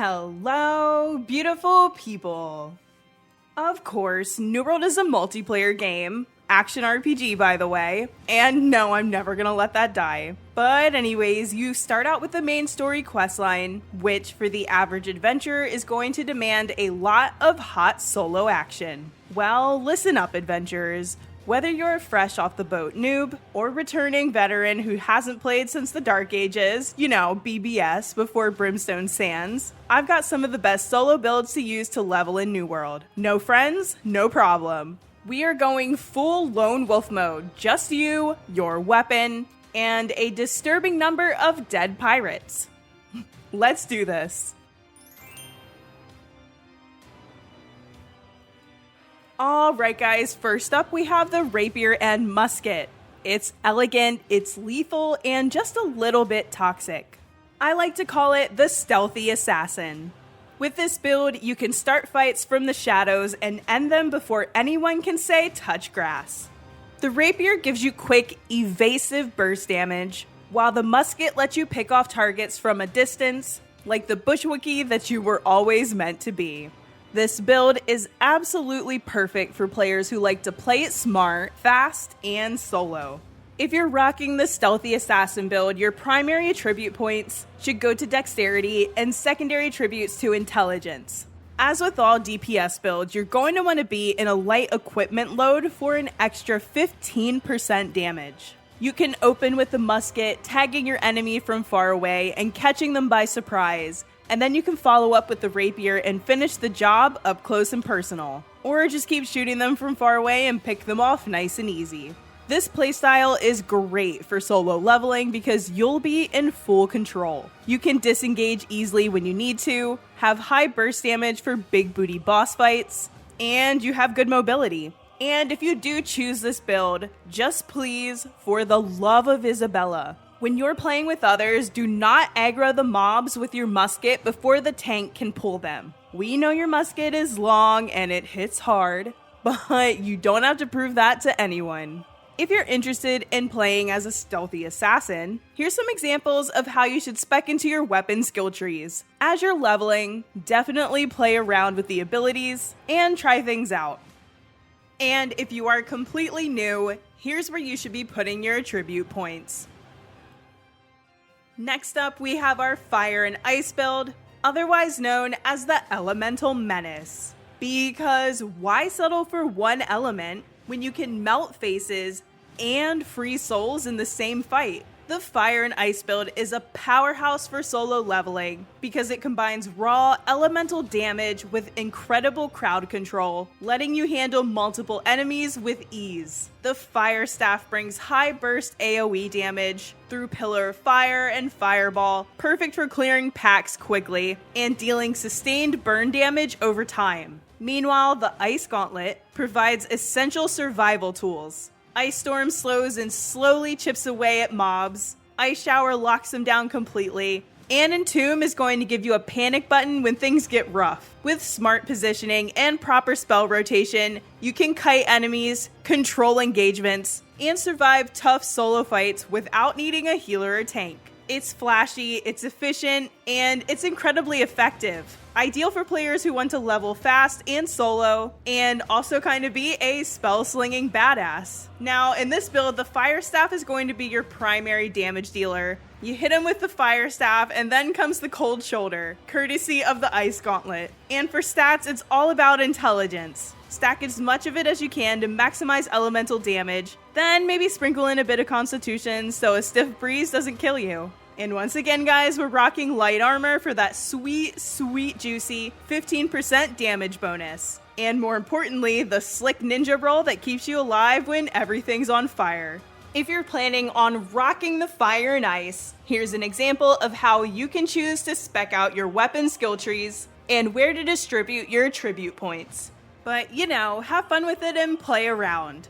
Hello, beautiful people. Of course, New World is a multiplayer game, action RPG by the way, and no, I'm never gonna let that die. But anyways, you start out with the main story questline, which for the average adventurer is going to demand a lot of hot solo action. Well, listen up adventurers. Whether you're a fresh off the boat noob, or returning veteran who hasn't played since the Dark Ages, BBS before Brimstone Sands, I've got some of the best solo builds to use to level in New World. No friends? No problem. We are going full lone wolf mode, just you, your weapon, and a disturbing number of dead pirates. Let's do this. Alright guys, first up we have the Rapier and Musket. It's elegant, it's lethal, and just a little bit toxic. I like to call it the stealthy assassin. With this build, you can start fights from the shadows and end them before anyone can say touch grass. The Rapier gives you quick, evasive burst damage, while the Musket lets you pick off targets from a distance, like the bushwookie that you were always meant to be. This build is absolutely perfect for players who like to play it smart, fast, and solo. If you're rocking the Stealthy Assassin build, your primary attribute points should go to Dexterity and secondary attributes to Intelligence. As with all DPS builds, you're going to want to be in a light equipment load for an extra 15% damage. You can open with the Musket, tagging your enemy from far away and catching them by surprise, and then you can follow up with the Rapier and finish the job up close and personal. Or just keep shooting them from far away and pick them off nice and easy. This playstyle is great for solo leveling because you'll be in full control. You can disengage easily when you need to, have high burst damage for big booty boss fights, and you have good mobility. And if you do choose this build, just please, for the love of Isabella, when you're playing with others, do not aggro the mobs with your Musket before the tank can pull them. We know your Musket is long and it hits hard, but you don't have to prove that to anyone. If you're interested in playing as a stealthy assassin, here's some examples of how you should spec into your weapon skill trees. As you're leveling, definitely play around with the abilities and try things out. And if you are completely new, here's where you should be putting your attribute points. Next up, we have our Fire and Ice build, otherwise known as the Elemental Menace. Because why settle for one element when you can melt faces and free souls in the same fight? The Fire and Ice build is a powerhouse for solo leveling because it combines raw elemental damage with incredible crowd control, letting you handle multiple enemies with ease. The Fire Staff brings high burst AoE damage through Pillar of Fire and Fireball, perfect for clearing packs quickly and dealing sustained burn damage over time. Meanwhile, the Ice Gauntlet provides essential survival tools. Ice Storm slows and slowly chips away at mobs. Ice Shower locks them down completely. And Entomb is going to give you a panic button when things get rough. With smart positioning and proper spell rotation, you can kite enemies, control engagements, and survive tough solo fights without needing a healer or tank. It's flashy, it's efficient, and it's incredibly effective. Ideal for players who want to level fast and solo, and also kind of be a spell-slinging badass. Now, in this build, the Fire Staff is going to be your primary damage dealer. You hit him with the Fire Staff, and then comes the Cold Shoulder, courtesy of the Ice Gauntlet. And for stats, it's all about intelligence. Stack as much of it as you can to maximize elemental damage, then maybe sprinkle in a bit of Constitution so a stiff breeze doesn't kill you. And once again, guys, we're rocking light armor for that sweet, sweet, juicy 15% damage bonus. And more importantly, the slick ninja roll that keeps you alive when everything's on fire. If you're planning on rocking the Fire and Ice, here's an example of how you can choose to spec out your weapon skill trees and where to distribute your attribute points. But, have fun with it and play around.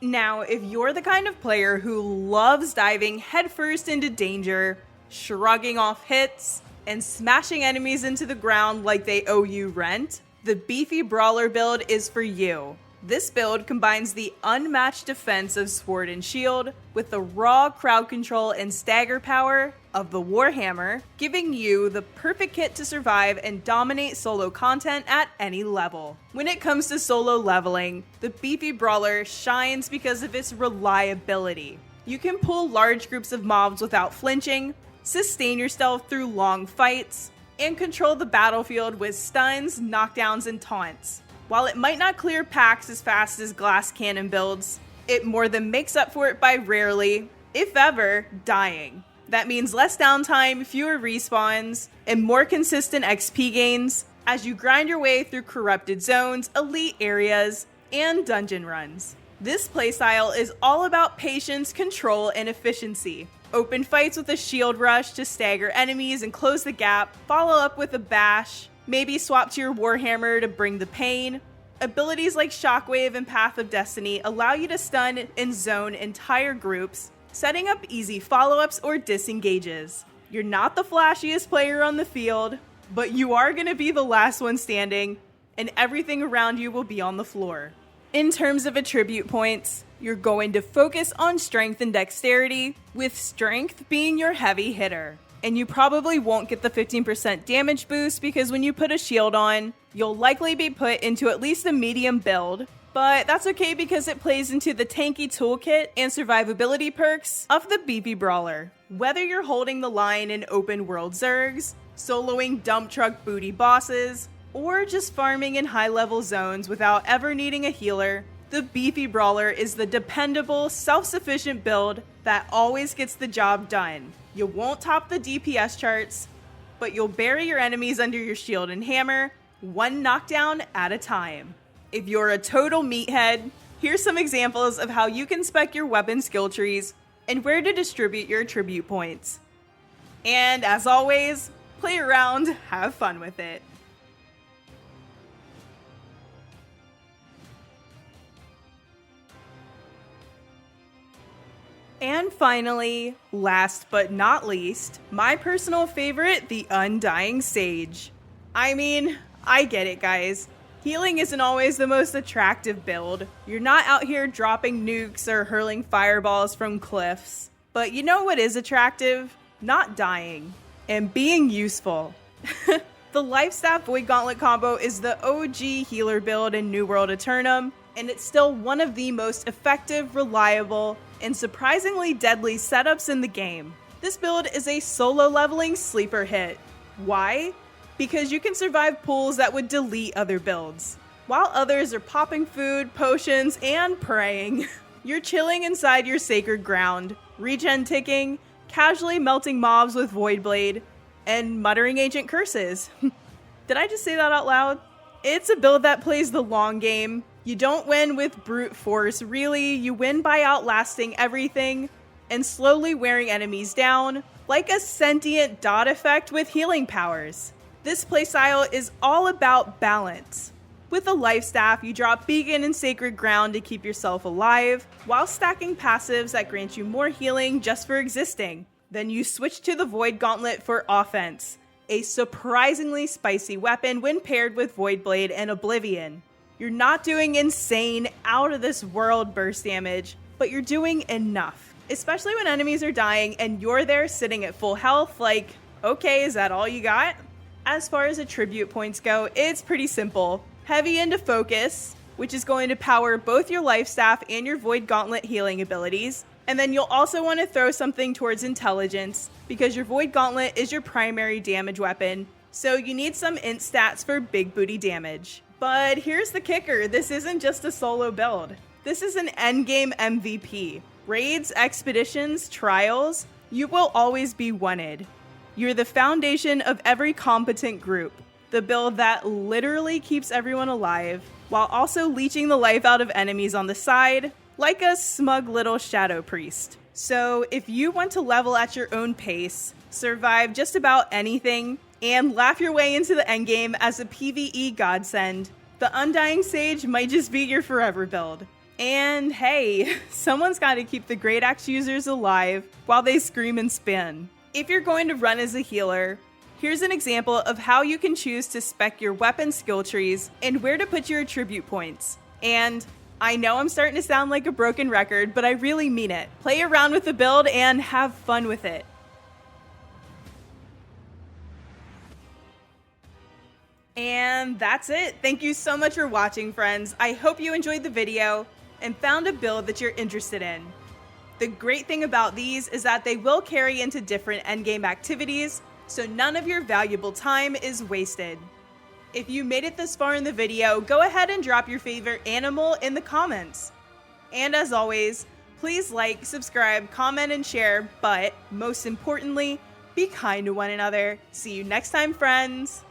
Now, if you're the kind of player who loves diving headfirst into danger, shrugging off hits, and smashing enemies into the ground like they owe you rent, the Beefy Brawler build is for you. This build combines the unmatched defense of Sword and Shield with the raw crowd control and stagger power of the Warhammer, giving you the perfect kit to survive and dominate solo content at any level. When it comes to solo leveling, the beefy brawler shines because of its reliability. You can pull large groups of mobs without flinching, sustain your stealth through long fights, and control the battlefield with stuns, knockdowns, and taunts. While it might not clear packs as fast as glass cannon builds, it more than makes up for it by rarely, if ever, dying. That means less downtime, fewer respawns, and more consistent XP gains as you grind your way through corrupted zones, elite areas, and dungeon runs. This playstyle is all about patience, control, and efficiency. Open fights with a shield rush to stagger enemies and close the gap, follow up with a bash, maybe swap to your Warhammer to bring the pain. Abilities like Shockwave and Path of Destiny allow you to stun and zone entire groups, setting up easy follow-ups or disengages. You're not the flashiest player on the field, but you are going to be the last one standing, and everything around you will be on the floor. In terms of attribute points, you're going to focus on strength and dexterity, with strength being your heavy hitter. And you probably won't get the 15% damage boost because when you put a shield on, you'll likely be put into at least a medium build, but that's okay because it plays into the tanky toolkit and survivability perks of the beefy brawler. Whether you're holding the line in open world zergs, soloing dump truck booty bosses, or just farming in high-level zones without ever needing a healer, the beefy brawler is the dependable, self-sufficient build that always gets the job done. You won't top the DPS charts, but you'll bury your enemies under your shield and hammer, one knockdown at a time. If you're a total meathead, here's some examples of how you can spec your weapon skill trees and where to distribute your attribute points. And as always, play around, have fun with it. And finally, last but not least, my personal favorite, the Undying Sage. I mean, I get it, guys. Healing isn't always the most attractive build. You're not out here dropping nukes or hurling fireballs from cliffs. But you know what is attractive? Not dying. And being useful. The Lifestaff Void Gauntlet combo is the OG healer build in New World Aeternum, and it's still one of the most effective, reliable, and surprisingly deadly setups in the game. This build is a solo leveling sleeper hit. Why? Because you can survive pulls that would delete other builds. While others are popping food, potions, and praying, you're chilling inside your sacred ground, regen ticking, casually melting mobs with Voidblade, and muttering ancient curses. Did I just say that out loud? It's a build that plays the long game. You don't win with brute force, really. You win by outlasting everything and slowly wearing enemies down, like a sentient dot effect with healing powers. This playstyle is all about balance. With a life staff, you drop Beacon and Sacred Ground to keep yourself alive, while stacking passives that grant you more healing just for existing. Then you switch to the Void Gauntlet for offense, a surprisingly spicy weapon when paired with Voidblade and Oblivion. You're not doing insane, out-of-this-world burst damage, but you're doing enough. Especially when enemies are dying and you're there sitting at full health, like, okay, is that all you got? As far as attribute points go, it's pretty simple. Heavy into focus, which is going to power both your life staff and your Void Gauntlet healing abilities. And then you'll also want to throw something towards intelligence, because your Void Gauntlet is your primary damage weapon, so you need some int stats for big booty damage. But here's the kicker, this isn't just a solo build. This is an endgame MVP. Raids, expeditions, trials, you will always be wanted. You're the foundation of every competent group. The build that literally keeps everyone alive, while also leeching the life out of enemies on the side, like a smug little shadow priest. So if you want to level at your own pace, survive just about anything, and laugh your way into the endgame as a PvE godsend, the Undying Sage might just be your forever build. And hey, someone's got to keep the Great Axe users alive while they scream and spin. If you're going to run as a healer, here's an example of how you can choose to spec your weapon skill trees and where to put your attribute points. And I know I'm starting to sound like a broken record, but I really mean it. Play around with the build and have fun with it. And that's it. Thank you so much for watching, friends. I hope you enjoyed the video and found a build that you're interested in. The great thing about these is that they will carry into different endgame activities, so none of your valuable time is wasted. If you made it this far in the video, go ahead and drop your favorite animal in the comments. And as always, please like, subscribe, comment, and share, but most importantly, be kind to one another. See you next time, friends!